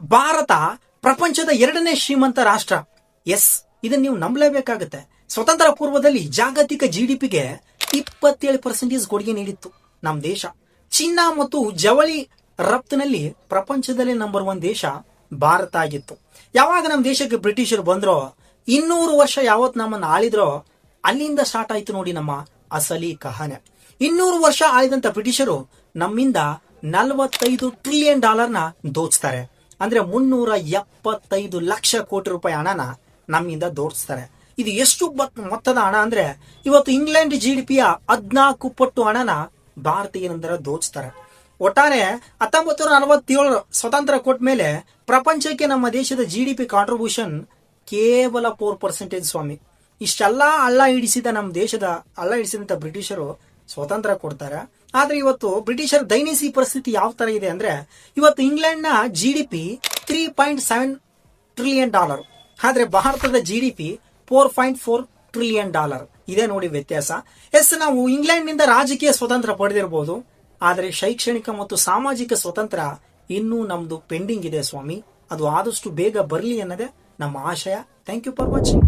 ಭಾರತ ಪ್ರಪಂಚದ 2ನೇ ಶ್ರೀಮಂತ ರಾಷ್ಟ್ರ. ಎಸ್, ಇದನ್ನ ನೀವು ನಂಬಲೇಬೇಕಾಗುತ್ತೆ. ಸ್ವತಂತ್ರ ಪೂರ್ವದಲ್ಲಿ ಜಾಗತಿಕ ಜಿಡಿಪಿಗೆ 27% ಕೊಡುಗೆ ನೀಡಿತ್ತು ನಮ್ಮ ದೇಶ. ಚಿನ್ನ ಮತ್ತು ಜವಳಿ ರಫ್ತಿನಲ್ಲಿ ಪ್ರಪಂಚದಲ್ಲೇ ನಂಬರ್ 1 ದೇಶ ಭಾರತ ಆಗಿತ್ತು. ಯಾವಾಗ ನಮ್ಮ ದೇಶಕ್ಕೆ ಬ್ರಿಟಿಷರು ಬಂದ್ರೋ, 200 ವರ್ಷ ಯಾವತ್ ನಮ್ಮನ್ನ ಆಳಿದ್ರೋ, ಅಲ್ಲಿಂದ ಸ್ಟಾರ್ಟ್ ಆಯ್ತು ನೋಡಿ ನಮ್ಮ ಅಸಲಿ ಕಹಾನೆ. 200 ವರ್ಷ ಆಳಿದಂತ ಬ್ರಿಟಿಷರು ನಮ್ಮಿಂದ $45 ಟ್ರಿಲಿಯನ್ ದೋಚ್ತಾರೆ. ಅಂದ್ರೆ 375 ಲಕ್ಷ ಕೋಟಿ ರೂಪಾಯಿ ಹಣನ ನಮ್ಮಿಂದ ದೋಚ್ತಾರೆ. ಇದು ಎಷ್ಟು ಮೊತ್ತದ ಹಣ ಅಂದ್ರೆ, ಇವತ್ತು ಇಂಗ್ಲೆಂಡ್ ಜಿಡಿಪಿಯ 14 ಪಟ್ಟು ಹಣನ ಭಾರತೀಯರಿಂದ ದೋಚ್ತಾರೆ. ಒಟ್ಟಾರೆ 1947 ಸ್ವತಂತ್ರ ಕೊಟ್ಟ ಮೇಲೆ ಪ್ರಪಂಚಕ್ಕೆ ನಮ್ಮ ದೇಶದ ಜಿಡಿಪಿ ಕಾಂಟ್ರಿಬ್ಯೂಷನ್ ಕೇವಲ 4% ಸ್ವಾಮಿ. ಇಷ್ಟೆಲ್ಲ ಹಳ್ಳ ಹಿಡಿಸಿದಂತ ಬ್ರಿಟಿಷರು ಸ್ವಾತಂತ್ರ್ಯ ಕೊಡ್ತಾರೆ. ಆದ್ರೆ ಇವತ್ತು ಬ್ರಿಟಿಷರ್ ದೈನಿಸಿ ಪರಿಸ್ಥಿತಿ ಯಾವ ತರ ಇದೆ ಅಂದ್ರೆ, ಇವತ್ತು ಇಂಗ್ಲೆಂಡ್ ನ ಜಿಡಿಪಿ $3.7 ಟ್ರಿಲಿಯನ್, ಆದ್ರೆ ಭಾರತದ ಜಿಡಿಪಿ $4.4 ಟ್ರಿಲಿಯನ್. ಇದೆ ನೋಡಿ ವ್ಯತ್ಯಾಸ. ಎಸ್, ನಾವು ಇಂಗ್ಲೆಂಡ್ ನಿಂದ ರಾಜಕೀಯ ಸ್ವತಂತ್ರ ಪಡೆದಿರಬಹುದು, ಆದರೆ ಶೈಕ್ಷಣಿಕ ಮತ್ತು ಸಾಮಾಜಿಕ ಸ್ವತಂತ್ರ ಇನ್ನೂ ನಮ್ದು ಪೆಂಡಿಂಗ್ ಇದೆ ಸ್ವಾಮಿ. ಅದು ಆದಷ್ಟು ಬೇಗ ಬರಲಿ ಅನ್ನೋದೇ ನಮ್ಮ ಆಶಯ. Thank you for watching.